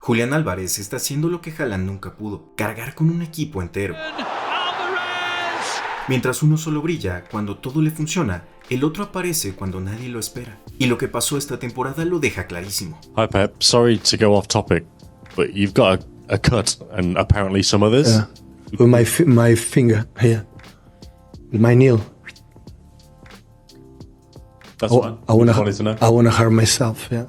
Julián Álvarez está haciendo lo que Haaland nunca pudo, cargar con un equipo entero. Mientras uno solo brilla cuando todo le funciona, el otro aparece cuando nadie lo espera. Y lo que pasó esta temporada lo deja clarísimo. Hi Pep, sorry to go off topic, but you've got a cut and apparently some others. Yeah, with my finger here, with my nail. That's fine. I wanna hurt myself. Yeah.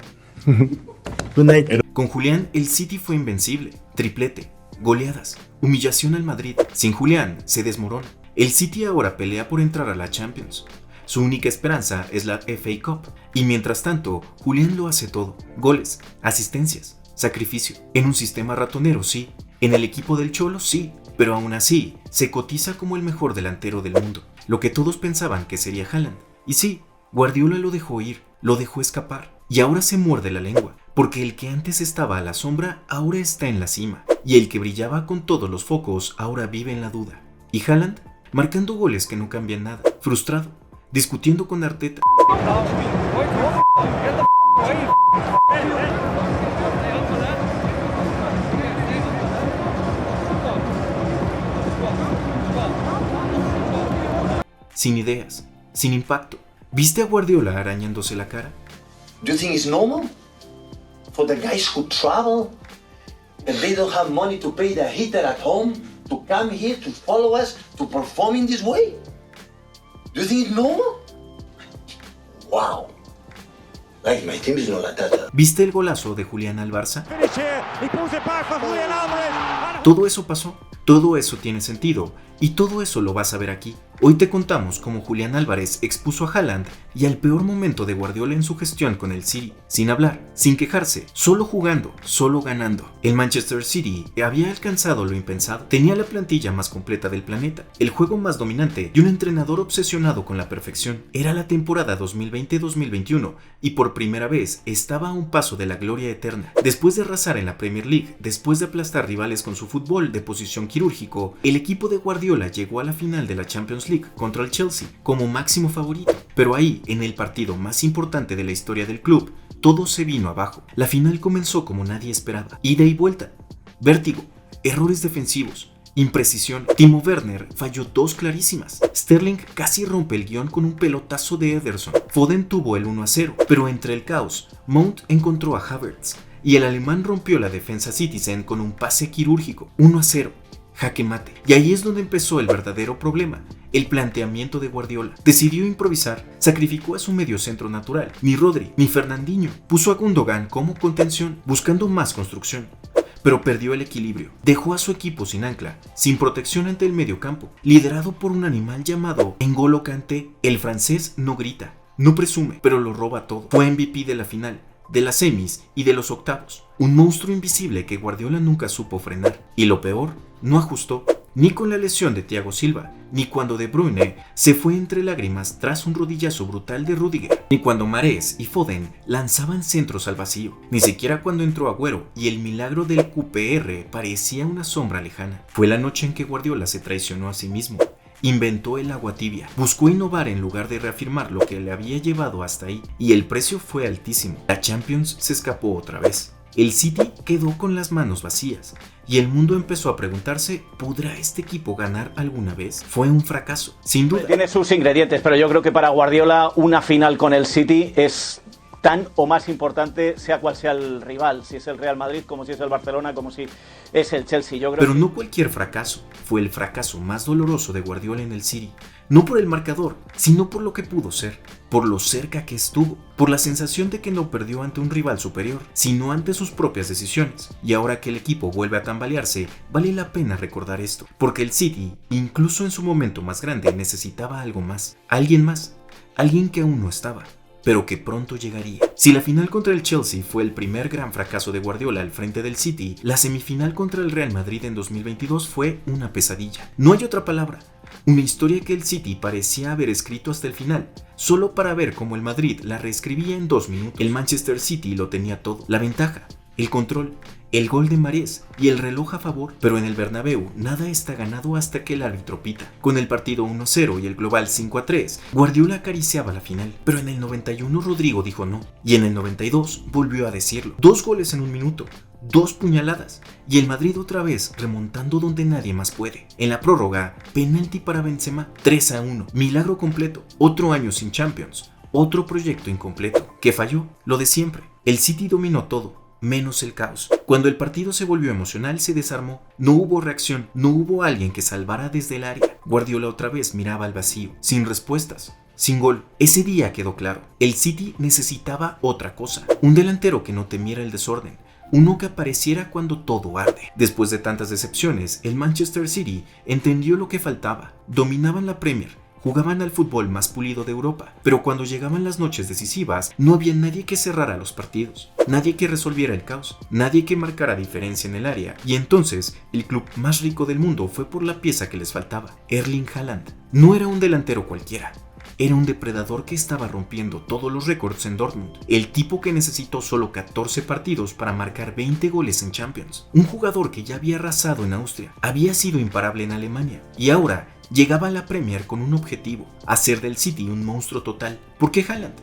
Good night. Con Julián, el City fue invencible, triplete, goleadas, humillación al Madrid. Sin Julián, se desmorona. El City ahora pelea por entrar a la Champions. Su única esperanza es la FA Cup. Y mientras tanto, Julián lo hace todo. Goles, asistencias, sacrificio. En un sistema ratonero, sí. En el equipo del Cholo, sí. Pero aún así, se cotiza como el mejor delantero del mundo. Lo que todos pensaban que sería Haaland. Y sí, Guardiola lo dejó ir, lo dejó escapar. Y ahora se muerde la lengua. Porque el que antes estaba a la sombra, ahora está en la cima. Y el que brillaba con todos los focos, ahora vive en la duda. ¿Y Haaland? Marcando goles que no cambian nada. Frustrado. Discutiendo con Arteta. Sin ideas. Sin impacto. ¿Viste a Guardiola arañándose la cara? Do you think it's normal for the guys who travel and they don't have money to pay the heater at home to come here to follow us to perform in this way? Do you think it's normal? Wow. Like my team is not like that. ¿Viste el golazo de Julián al Barça? Todo eso pasó, todo eso tiene sentido y todo eso lo vas a ver aquí. Hoy te contamos cómo Julián Álvarez expuso a Haaland y al peor momento de Guardiola en su gestión con el City, sin hablar, sin quejarse, solo jugando, solo ganando. El Manchester City había alcanzado lo impensado, tenía la plantilla más completa del planeta, el juego más dominante y un entrenador obsesionado con la perfección. Era la temporada 2020-2021 y por primera vez estaba a un paso de la gloria eterna. Después de arrasar en la Premier League, después de aplastar rivales con su fútbol de posición quirúrgico, el equipo de Guardiola llegó a la final de la Champions League contra el Chelsea como máximo favorito. Pero ahí, en el partido más importante de la historia del club, todo se vino abajo. La final comenzó como nadie esperaba. Ida y vuelta, vértigo, errores defensivos, imprecisión. Timo Werner falló dos clarísimas. Sterling casi rompe el guión con un pelotazo de Ederson. Foden tuvo el 1-0, pero entre el caos, Mount encontró a Havertz y el alemán rompió la defensa Citizen con un pase quirúrgico. 1-0. Jaque mate. Y ahí es donde empezó el verdadero problema, el planteamiento de Guardiola. Decidió improvisar, sacrificó a su mediocentro natural. Ni Rodri, ni Fernandinho. Puso a Gundogan como contención, buscando más construcción. Pero perdió el equilibrio. Dejó a su equipo sin ancla, sin protección ante el mediocampo, liderado por un animal llamado N'Golo Kanté. El francés no grita, no presume, pero lo roba todo. Fue MVP de la final, de las semis y de los octavos. Un monstruo invisible que Guardiola nunca supo frenar. Y lo peor, no ajustó, ni con la lesión de Thiago Silva, ni cuando De Bruyne se fue entre lágrimas tras un rodillazo brutal de Rüdiger, ni cuando Mahrez y Foden lanzaban centros al vacío, ni siquiera cuando entró Agüero y el milagro del QPR parecía una sombra lejana. Fue la noche en que Guardiola se traicionó a sí mismo. Inventó el agua tibia, buscó innovar en lugar de reafirmar lo que le había llevado hasta ahí, y el precio fue altísimo. La Champions se escapó otra vez. El City quedó con las manos vacías, y el mundo empezó a preguntarse, ¿podrá este equipo ganar alguna vez? Fue un fracaso, sin duda. Tiene sus ingredientes, pero yo creo que para Guardiola una final con el City es tan o más importante, sea cual sea el rival, si es el Real Madrid, como si es el Barcelona, como si es el Chelsea. Yo creo Pero no cualquier fracaso, fue el fracaso más doloroso de Guardiola en el City. No por el marcador, sino por lo que pudo ser, por lo cerca que estuvo, por la sensación de que no perdió ante un rival superior, sino ante sus propias decisiones. Y ahora que el equipo vuelve a tambalearse, vale la pena recordar esto, porque el City, incluso en su momento más grande, necesitaba algo más, alguien que aún no estaba, pero que pronto llegaría. Si la final contra el Chelsea fue el primer gran fracaso de Guardiola al frente del City, la semifinal contra el Real Madrid en 2022 fue una pesadilla. No hay otra palabra. Una historia que el City parecía haber escrito hasta el final, solo para ver cómo el Madrid la reescribía en 2 minutos. El Manchester City lo tenía todo, la ventaja, el control, el gol de Mahrez y el reloj a favor, pero en el Bernabéu nada está ganado hasta que el árbitro pita. Con el partido 1-0 y el global 5-3, Guardiola acariciaba la final, pero en el 91 Rodrigo dijo no, y en el 92 volvió a decirlo. 2 goles en 1 minuto, 2 puñaladas y el Madrid otra vez remontando donde nadie más puede. En la prórroga, penalti para Benzema, 3-1, milagro completo, otro año sin Champions, otro proyecto incompleto. ¿Qué falló? Lo de siempre. El City dominó todo, menos el caos. Cuando el partido se volvió emocional, se desarmó. No hubo reacción, no hubo alguien que salvara desde el área. Guardiola otra vez miraba al vacío, sin respuestas, sin gol. Ese día quedó claro. El City necesitaba otra cosa. Un delantero que no temiera el desorden. Uno que apareciera cuando todo arde. Después de tantas decepciones, el Manchester City entendió lo que faltaba. Dominaban la Premier. Jugaban al fútbol más pulido de Europa, pero cuando llegaban las noches decisivas, no había nadie que cerrara los partidos, nadie que resolviera el caos, nadie que marcara diferencia en el área, y entonces el club más rico del mundo fue por la pieza que les faltaba, Erling Haaland. No era un delantero cualquiera, era un depredador que estaba rompiendo todos los récords en Dortmund, el tipo que necesitó solo 14 partidos para marcar 20 goles en Champions, un jugador que ya había arrasado en Austria, había sido imparable en Alemania, y ahora llegaba a la Premier con un objetivo, hacer del City un monstruo total. ¿Por qué Haaland?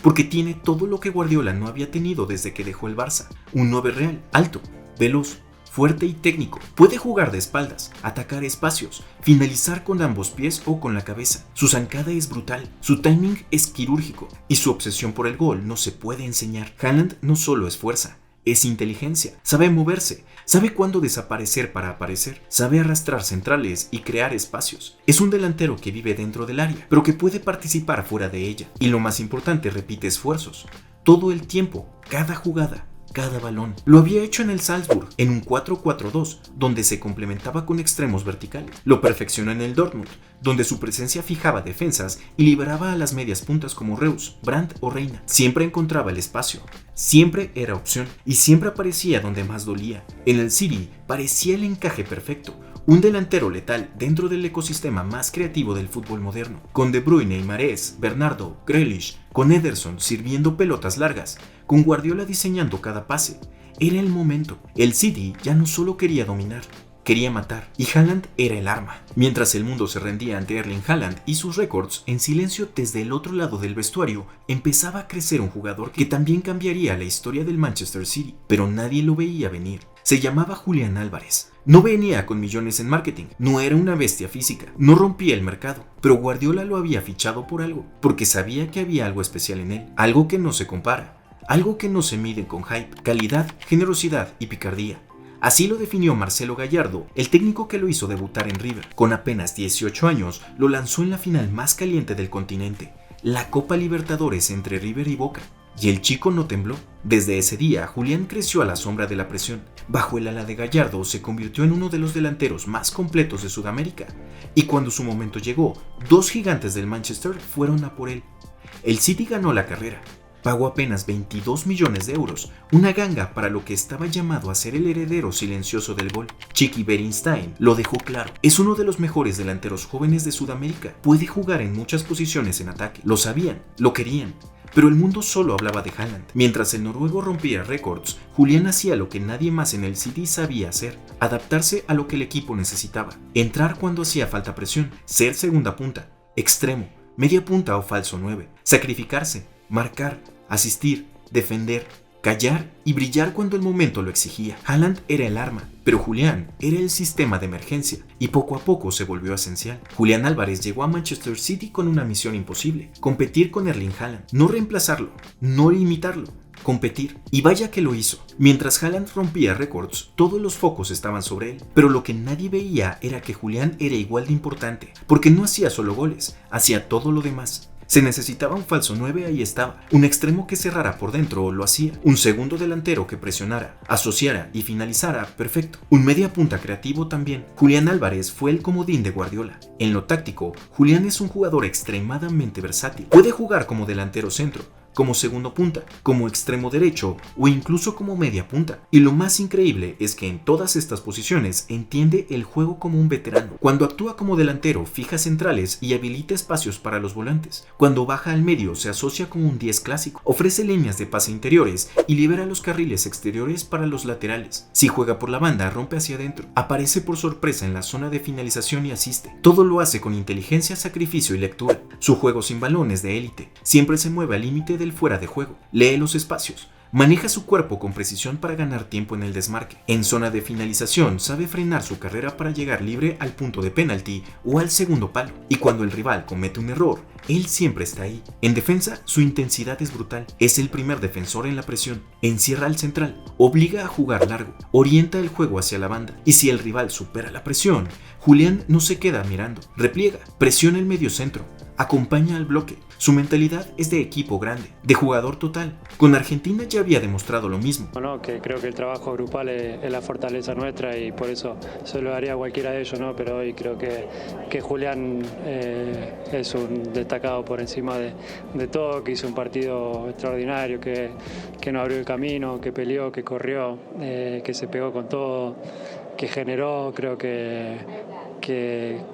Porque tiene todo lo que Guardiola no había tenido desde que dejó el Barça. Un 9 real, alto, veloz, fuerte y técnico. Puede jugar de espaldas, atacar espacios, finalizar con ambos pies o con la cabeza. Su zancada es brutal, su timing es quirúrgico y su obsesión por el gol no se puede enseñar. Haaland no solo es fuerza, es inteligencia, sabe moverse, sabe cuándo desaparecer para aparecer, sabe arrastrar centrales y crear espacios. Es un delantero que vive dentro del área, pero que puede participar fuera de ella. Y lo más importante, repite esfuerzos. Todo el tiempo, cada jugada, cada balón. Lo había hecho en el Salzburg, en un 4-4-2, donde se complementaba con extremos verticales. Lo perfeccionó en el Dortmund, donde su presencia fijaba defensas y liberaba a las medias puntas como Reus, Brandt o Reina. Siempre encontraba el espacio, siempre era opción y siempre aparecía donde más dolía. En el City parecía el encaje perfecto, un delantero letal dentro del ecosistema más creativo del fútbol moderno, con De Bruyne y Mahrez, Bernardo, Grealish, con Ederson sirviendo pelotas largas, con Guardiola diseñando cada pase. Era el momento. El City ya no solo quería dominar, quería matar, y Haaland era el arma. Mientras el mundo se rendía ante Erling Haaland y sus récords, en silencio desde el otro lado del vestuario empezaba a crecer un jugador que también cambiaría la historia del Manchester City, pero nadie lo veía venir. Se llamaba Julián Álvarez. No venía con millones en marketing, no era una bestia física, no rompía el mercado, pero Guardiola lo había fichado por algo, porque sabía que había algo especial en él, algo que no se compara, algo que no se mide con hype, calidad, generosidad y picardía. Así lo definió Marcelo Gallardo, el técnico que lo hizo debutar en River. Con apenas 18 años, lo lanzó en la final más caliente del continente, la Copa Libertadores entre River y Boca. Y el chico no tembló. Desde ese día, Julián creció a la sombra de la presión. Bajo el ala de Gallardo se convirtió en uno de los delanteros más completos de Sudamérica. Y cuando su momento llegó, 2 gigantes del Manchester fueron a por él. El City ganó la carrera. Pagó apenas 22 millones de euros, una ganga para lo que estaba llamado a ser el heredero silencioso del gol. Chiqui Beristain lo dejó claro. Es uno de los mejores delanteros jóvenes de Sudamérica. Puede jugar en muchas posiciones en ataque. Lo sabían, lo querían. Pero el mundo solo hablaba de Haaland. Mientras el noruego rompía récords, Julián hacía lo que nadie más en el City sabía hacer: adaptarse a lo que el equipo necesitaba, entrar cuando hacía falta presión, ser segunda punta, extremo, media punta o falso 9, sacrificarse, marcar, asistir, defender, callar y brillar cuando el momento lo exigía. Haaland era el arma, pero Julián era el sistema de emergencia y poco a poco se volvió esencial. Julián Álvarez llegó a Manchester City con una misión imposible: competir con Erling Haaland, no reemplazarlo, no imitarlo, competir. Y vaya que lo hizo. Mientras Haaland rompía récords, todos los focos estaban sobre él, pero lo que nadie veía era que Julián era igual de importante, porque no hacía solo goles, hacía todo lo demás. Se necesitaba un falso 9, ahí estaba. Un extremo que cerrara por dentro, lo hacía. Un segundo delantero que presionara, asociara y finalizara, perfecto. Un media punta creativo también. Julián Álvarez fue el comodín de Guardiola. En lo táctico, Julián es un jugador extremadamente versátil. Puede jugar como delantero centro, como segundo punta, como extremo derecho o incluso como media punta. Y lo más increíble es que en todas estas posiciones entiende el juego como un veterano. Cuando actúa como delantero, fija centrales y habilita espacios para los volantes. Cuando baja al medio, se asocia como un 10 clásico, ofrece líneas de pase interiores y libera los carriles exteriores para los laterales. Si juega por la banda, rompe hacia adentro, aparece por sorpresa en la zona de finalización y asiste. Todo lo hace con inteligencia, sacrificio y lectura. Su juego sin balón es de élite, siempre se mueve al límite del fuera de juego, lee los espacios, Maneja su cuerpo con precisión para ganar tiempo en el desmarque. En zona de finalización sabe frenar su carrera para llegar libre al punto de penalti o al segundo palo. Y cuando el rival comete un error, él siempre está ahí. En defensa, su intensidad es brutal. Es el primer defensor en la presión. Encierra al central, obliga a jugar largo, orienta el juego hacia la banda. Y si el rival supera la presión, Julián no se queda mirando. Repliega, presiona el mediocentro, acompaña al bloque. Su mentalidad es de equipo grande, de jugador total. Con Argentina ya había demostrado lo mismo. No, que creo que el trabajo grupal es la fortaleza nuestra y por eso se lo haría a cualquiera de ellos, ¿no? Pero hoy creo que Julián es un destacado por encima de todo, que hizo un partido extraordinario, que nos abrió el camino, que peleó, que corrió, que se pegó con todo, que generó. Creo que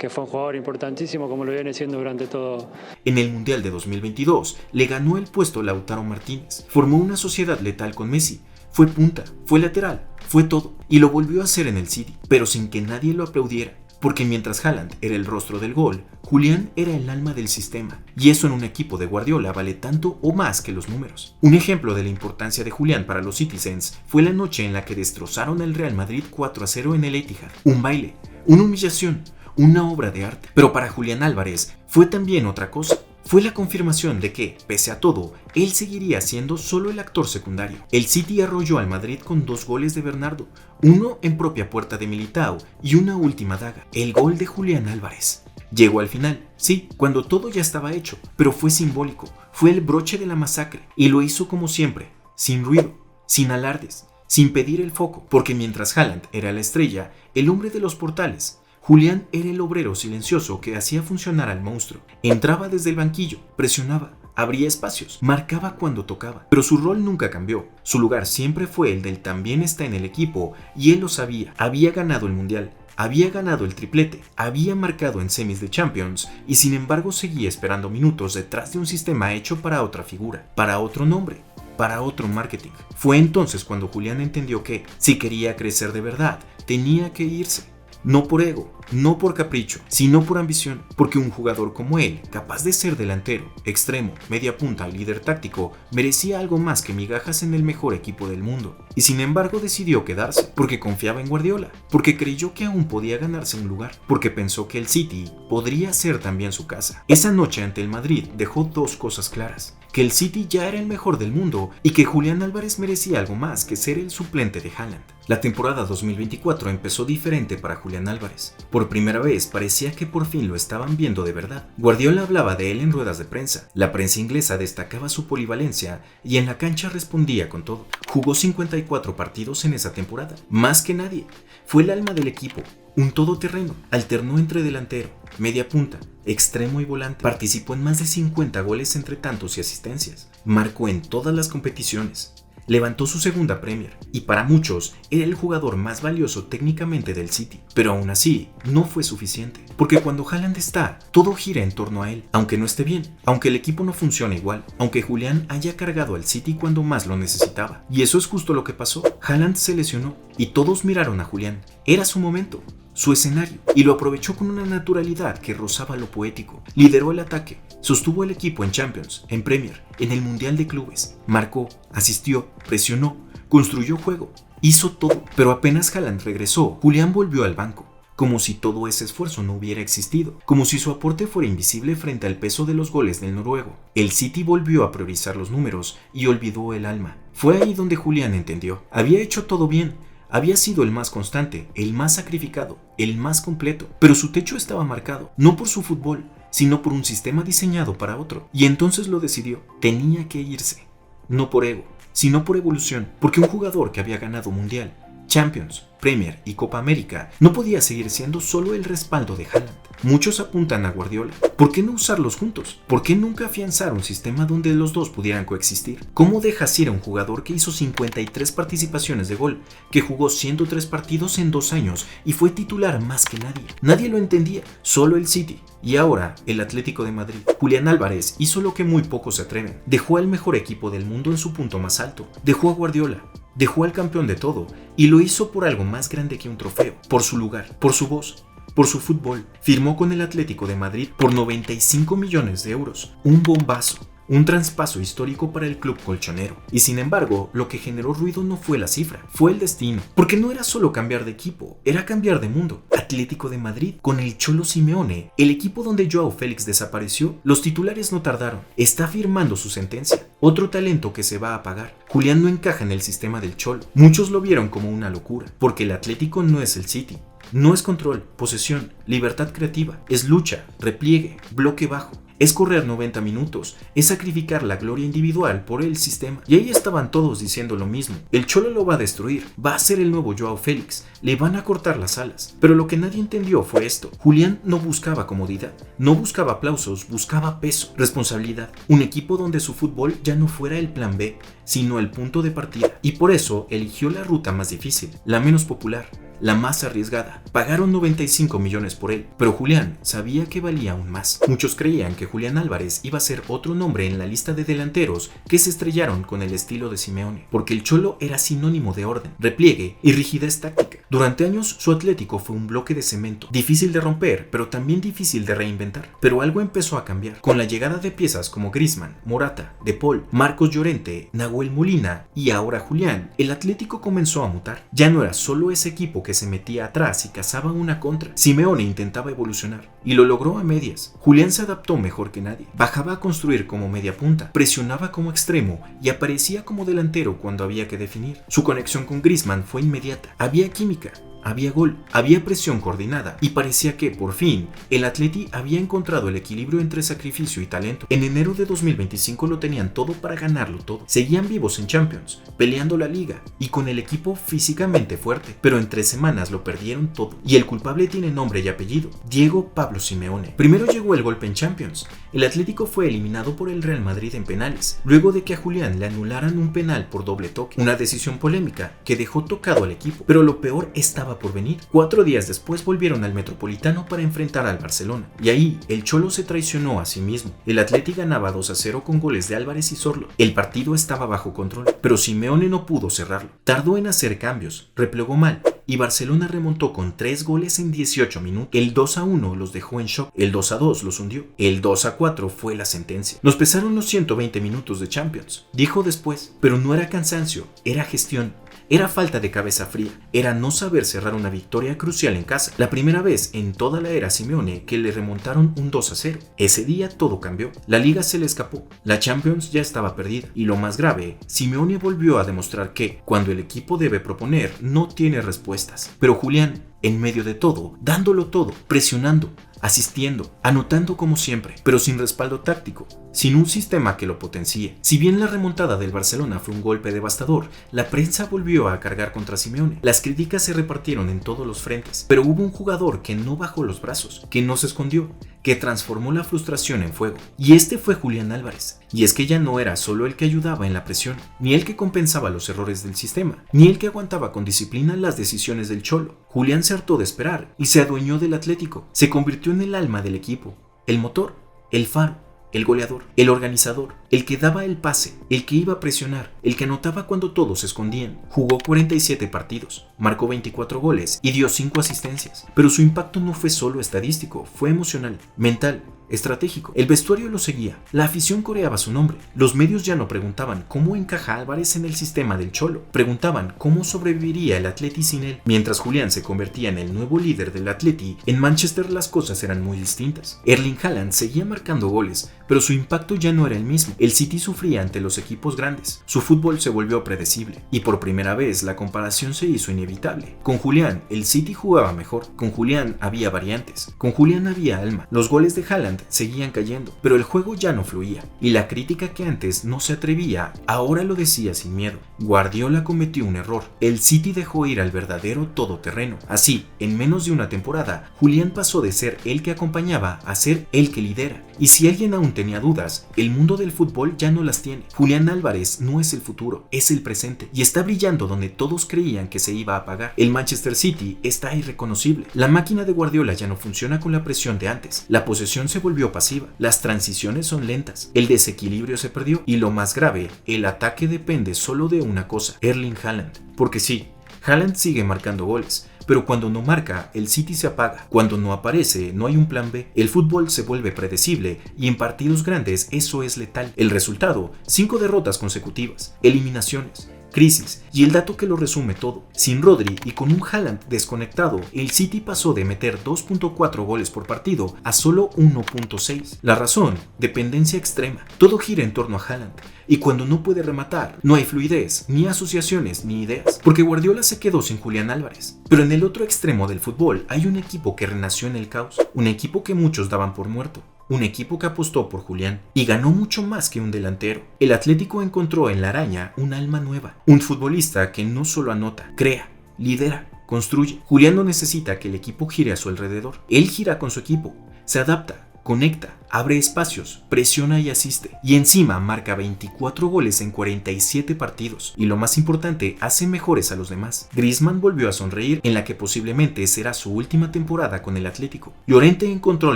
fue un jugador importantísimo como lo viene siendo durante todo. En el Mundial de 2022 le ganó el puesto Lautaro Martínez, formó una sociedad letal con Messi, fue punta, fue lateral, fue todo, y lo volvió a hacer en el City, pero sin que nadie lo aplaudiera, porque mientras Haaland era el rostro del gol, Julián era el alma del sistema, y eso en un equipo de Guardiola vale tanto o más que los números. Un ejemplo de la importancia de Julián para los Citizens fue la noche en la que destrozaron al Real Madrid 4-0 en el Etihad, un baile, una humillación, una obra de arte. Pero para Julián Álvarez fue también otra cosa. Fue la confirmación de que, pese a todo, él seguiría siendo solo el actor secundario. El City arrolló al Madrid con 2 goles de Bernardo, uno en propia puerta de Militao y una última daga, el gol de Julián Álvarez. Llegó al final, sí, cuando todo ya estaba hecho, pero fue simbólico, fue el broche de la masacre, y lo hizo como siempre, sin ruido, sin alardes, sin pedir el foco, porque mientras Haaland era la estrella, el hombre de los portales, Julián era el obrero silencioso que hacía funcionar al monstruo. Entraba desde el banquillo, presionaba, abría espacios, marcaba cuando tocaba. Pero su rol nunca cambió. Su lugar siempre fue el del también está en el equipo, y él lo sabía. Había ganado el Mundial, había ganado el triplete, había marcado en semis de Champions, y sin embargo seguía esperando minutos detrás de un sistema hecho para otra figura, para otro nombre, para otro marketing. Fue entonces cuando Julián entendió que, si quería crecer de verdad, tenía que irse. No por ego, no por capricho, sino por ambición, porque un jugador como él, capaz de ser delantero, extremo, media punta, líder táctico, merecía algo más que migajas en el mejor equipo del mundo. Y sin embargo decidió quedarse, porque confiaba en Guardiola, porque creyó que aún podía ganarse un lugar, porque pensó que el City podría ser también su casa. Esa noche ante el Madrid dejó 2 cosas claras: que el City ya era el mejor del mundo y que Julián Álvarez merecía algo más que ser el suplente de Haaland. La temporada 2024 empezó diferente para Julián Álvarez. Por primera vez parecía que por fin lo estaban viendo de verdad. Guardiola hablaba de él en ruedas de prensa. La prensa inglesa destacaba su polivalencia y en la cancha respondía con todo. Jugó 54 partidos en esa temporada, más que nadie. Fue el alma del equipo, un todoterreno. Alternó entre delantero, media punta, extremo y volante. Participó en más de 50 goles entre tantos y asistencias. Marcó en todas las competiciones. Levantó su segunda Premier y para muchos era el jugador más valioso técnicamente del City. Pero aún así, no fue suficiente, porque cuando Haaland está, todo gira en torno a él, aunque no esté bien, aunque el equipo no funcione igual, aunque Julián haya cargado al City cuando más lo necesitaba. Y eso es justo lo que pasó. Haaland se lesionó y todos miraron a Julián. Era su momento, su escenario, y lo aprovechó con una naturalidad que rozaba lo poético. Lideró el ataque, sostuvo el equipo en Champions, en Premier, en el Mundial de Clubes, marcó, asistió, presionó, construyó juego, hizo todo. Pero apenas Haaland regresó, Julián volvió al banco, como si todo ese esfuerzo no hubiera existido, como si su aporte fuera invisible frente al peso de los goles del noruego. El City volvió a priorizar los números y olvidó el alma. Fue ahí donde Julián entendió. Había hecho todo bien, había sido el más constante, el más sacrificado, el más completo, pero su techo estaba marcado, no por su fútbol, sino por un sistema diseñado para otro. Y entonces lo decidió, tenía que irse, no por ego, sino por evolución, porque un jugador que había ganado Mundial, Champions, Premier y Copa América no podía seguir siendo solo el respaldo de Haaland. Muchos apuntan a Guardiola. ¿Por qué no usarlos juntos? ¿Por qué nunca afianzar un sistema donde los dos pudieran coexistir? ¿Cómo dejas ir a un jugador que hizo 53 participaciones de gol, que jugó 103 partidos en 2 años y fue titular más que nadie? Nadie lo entendía, solo el City. Y ahora, el Atlético de Madrid. Julián Álvarez hizo lo que muy pocos se atreven. Dejó al mejor equipo del mundo en su punto más alto. Dejó a Guardiola. Dejó al campeón de todo. Y lo hizo por algo más grande que un trofeo. Por su lugar, por su voz, por su fútbol. Firmó con el Atlético de Madrid por 95 millones de euros. Un bombazo. un traspaso histórico para el club colchonero. Y sin embargo, lo que generó ruido no fue la cifra, fue el destino. Porque no era solo cambiar de equipo, era cambiar de mundo. Atlético de Madrid, con el Cholo Simeone, el equipo donde Joao Félix desapareció, los titulares no tardaron. Está firmando su sentencia. Otro talento que se va a apagar. Julián no encaja en el sistema del Cholo. Muchos lo vieron como una locura, porque el Atlético no es el City. No es control, posesión, libertad creativa, es lucha, repliegue, bloque bajo. Es correr 90 minutos, es sacrificar la gloria individual por el sistema. Y ahí estaban todos diciendo lo mismo. El Cholo lo va a destruir, va a ser el nuevo Joao Félix, le van a cortar las alas. Pero lo que nadie entendió fue esto. Julián no buscaba comodidad, no buscaba aplausos, buscaba peso, responsabilidad. Un equipo donde su fútbol ya no fuera el plan B, sino el punto de partida. Y por eso eligió la ruta más difícil, la menos popular, la más arriesgada. Pagaron 95 millones por él, pero Julián sabía que valía aún más. Muchos creían que Julián Álvarez iba a ser otro nombre en la lista de delanteros que se estrellaron con el estilo de Simeone, porque el Cholo era sinónimo de orden, repliegue y rigidez táctica. Durante años su Atlético fue un bloque de cemento, difícil de romper, pero también difícil de reinventar. Pero algo empezó a cambiar, con la llegada de piezas como Griezmann, Morata, De Paul, Marcos Llorente, Nahuel Molina y ahora Julián. El Atlético comenzó a mutar. Ya no era solo ese equipo que se metía atrás y cazaba una contra. Simeone intentaba evolucionar y lo logró a medias. Julián se adaptó mejor que nadie. Bajaba a construir como media punta, presionaba como extremo y aparecía como delantero cuando había que definir. Su conexión con Griezmann fue inmediata. Había química. Había gol, había presión coordinada y parecía que, por fin, el Atleti había encontrado el equilibrio entre sacrificio y talento. En enero de 2025 lo tenían todo para ganarlo todo. Seguían vivos en Champions, peleando la Liga y con el equipo físicamente fuerte, pero en 3 semanas lo perdieron todo. Y el culpable tiene nombre y apellido, Diego Pablo Simeone. Primero llegó el golpe en Champions. El Atlético fue eliminado por el Real Madrid en penales, luego de que a Julián le anularan un penal por doble toque, una decisión polémica que dejó tocado al equipo. Pero lo peor estaba por venir. 4 días después volvieron al Metropolitano para enfrentar al Barcelona, y ahí el Cholo se traicionó a sí mismo. El Atleti ganaba 2-0 con goles de Álvarez y Sorlo. El partido estaba bajo control, pero Simeone no pudo cerrarlo. Tardó en hacer cambios, replegó mal, y Barcelona remontó con 3 goles en 18 minutos. El 2-1 los dejó en shock, el 2-2 los hundió, el 2-4 fue la sentencia. Nos pesaron los 120 minutos de Champions, dijo después, pero no era cansancio, era gestión. Era falta de cabeza fría, era no saber cerrar una victoria crucial en casa. La primera vez en toda la era Simeone que le remontaron un 2-0. Ese día todo cambió, la Liga se le escapó, la Champions ya estaba perdida. Y lo más grave, Simeone volvió a demostrar que, cuando el equipo debe proponer, no tiene respuestas. Pero Julián, en medio de todo, dándolo todo, presionando, asistiendo, anotando como siempre, pero sin respaldo táctico, sin un sistema que lo potencie. Si bien la remontada del Barcelona fue un golpe devastador, la prensa volvió a cargar contra Simeone. Las críticas se repartieron en todos los frentes, pero hubo un jugador que no bajó los brazos, que no se escondió, que transformó la frustración en fuego. Y este fue Julián Álvarez. Y es que ya no era solo el que ayudaba en la presión, ni el que compensaba los errores del sistema, ni el que aguantaba con disciplina las decisiones del Cholo. Julián se hartó de esperar y se adueñó del Atlético. Se convirtió en el alma del equipo, el motor, el faro, el goleador, el organizador, el que daba el pase, el que iba a presionar, el que anotaba cuando todos se escondían. Jugó 47 partidos, marcó 24 goles y dio 5 asistencias. Pero su impacto no fue solo estadístico, fue emocional, mental, estratégico. El vestuario lo seguía, la afición coreaba su nombre. Los medios ya no preguntaban cómo encaja Álvarez en el sistema del Cholo, preguntaban cómo sobreviviría el Atleti sin él. Mientras Julián se convertía en el nuevo líder del Atleti, en Manchester las cosas eran muy distintas. Erling Haaland seguía marcando goles, pero su impacto ya no era el mismo. El City sufría ante los equipos grandes, su fútbol se volvió predecible, y por primera vez la comparación se hizo inevitable. Con Julián, el City jugaba mejor, con Julián había variantes, con Julián había alma. Los goles de Haaland seguían cayendo, pero el juego ya no fluía, y la crítica que antes no se atrevía, ahora lo decía sin miedo. Guardiola cometió un error, el City dejó ir al verdadero todoterreno. Así, en menos de una temporada, Julián pasó de ser el que acompañaba a ser el que lidera. Y si alguien aún tenía dudas, el mundo del fútbol ya no las tiene. Julián Álvarez no es el futuro, es el presente, y está brillando donde todos creían que se iba a apagar. El Manchester City está irreconocible. La máquina de Guardiola ya no funciona con la presión de antes. La posesión se volvió pasiva, las transiciones son lentas, el desequilibrio se perdió y lo más grave, el ataque depende solo de una cosa, Erling Haaland. Porque sí, Haaland sigue marcando goles, pero cuando no marca, el City se apaga. Cuando no aparece, no hay un plan B. El fútbol se vuelve predecible y en partidos grandes eso es letal. El resultado, 5 derrotas consecutivas, eliminaciones, crisis y el dato que lo resume todo. Sin Rodri y con un Haaland desconectado, el City pasó de meter 2.4 goles por partido a solo 1.6. La razón, dependencia extrema. Todo gira en torno a Haaland. Y cuando no puede rematar, no hay fluidez, ni asociaciones, ni ideas. Porque Guardiola se quedó sin Julián Álvarez. Pero en el otro extremo del fútbol hay un equipo que renació en el caos. Un equipo que muchos daban por muerto. Un equipo que apostó por Julián y ganó mucho más que un delantero. El Atlético encontró en la araña un alma nueva. Un futbolista que no solo anota, crea, lidera, construye. Julián no necesita que el equipo gire a su alrededor. Él gira con su equipo, se adapta, conecta, abre espacios, presiona y asiste. Y encima marca 24 goles en 47 partidos. Y lo más importante, hace mejores a los demás. Griezmann volvió a sonreír en la que posiblemente será su última temporada con el Atlético. Llorente encontró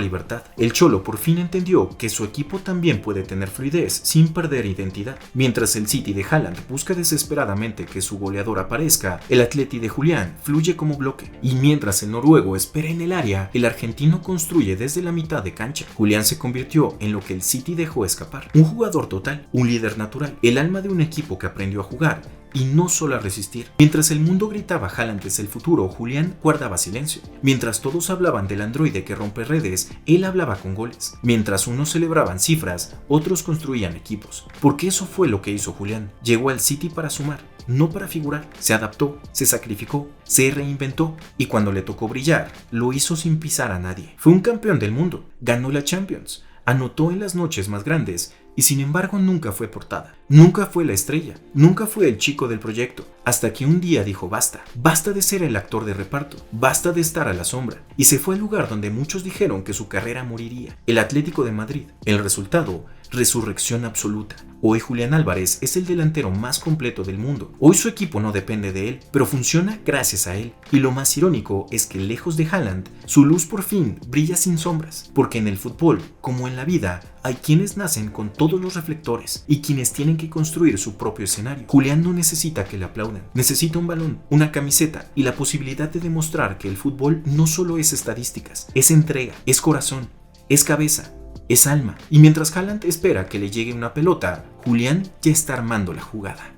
libertad. El Cholo por fin entendió que su equipo también puede tener fluidez sin perder identidad. Mientras el City de Haaland busca desesperadamente que su goleador aparezca, el Atleti de Julián fluye como bloque. Y mientras el noruego espera en el área, el argentino construye desde la mitad de cancha. Julián se convirtió en lo que el City dejó escapar. Un jugador total, un líder natural, el alma de un equipo que aprendió a jugar y no solo a resistir. Mientras el mundo gritaba Haaland es el futuro, Julián guardaba silencio. Mientras todos hablaban del androide que rompe redes, él hablaba con goles. Mientras unos celebraban cifras, otros construían equipos. Porque eso fue lo que hizo Julián. Llegó al City para sumar, no para figurar. Se adaptó, se sacrificó, se reinventó y cuando le tocó brillar, lo hizo sin pisar a nadie. Fue un campeón del mundo, ganó la Champions, anotó en las noches más grandes y sin embargo nunca fue portada. Nunca fue la estrella, nunca fue el chico del proyecto, hasta que un día dijo basta, basta de ser el actor de reparto, basta de estar a la sombra, y se fue al lugar donde muchos dijeron que su carrera moriría, el Atlético de Madrid. El resultado, resurrección absoluta. Hoy Julián Álvarez es el delantero más completo del mundo. Hoy su equipo no depende de él, pero funciona gracias a él. Y lo más irónico es que lejos de Haaland, su luz por fin brilla sin sombras, porque en el fútbol, como en la vida, hay quienes nacen con todos los reflectores y quienes tienen que construir su propio escenario. Julián no necesita que le aplaudan, necesita un balón, una camiseta y la posibilidad de demostrar que el fútbol no solo es estadísticas, es entrega, es corazón, es cabeza, es alma. Y mientras Haaland espera que le llegue una pelota, Julián ya está armando la jugada.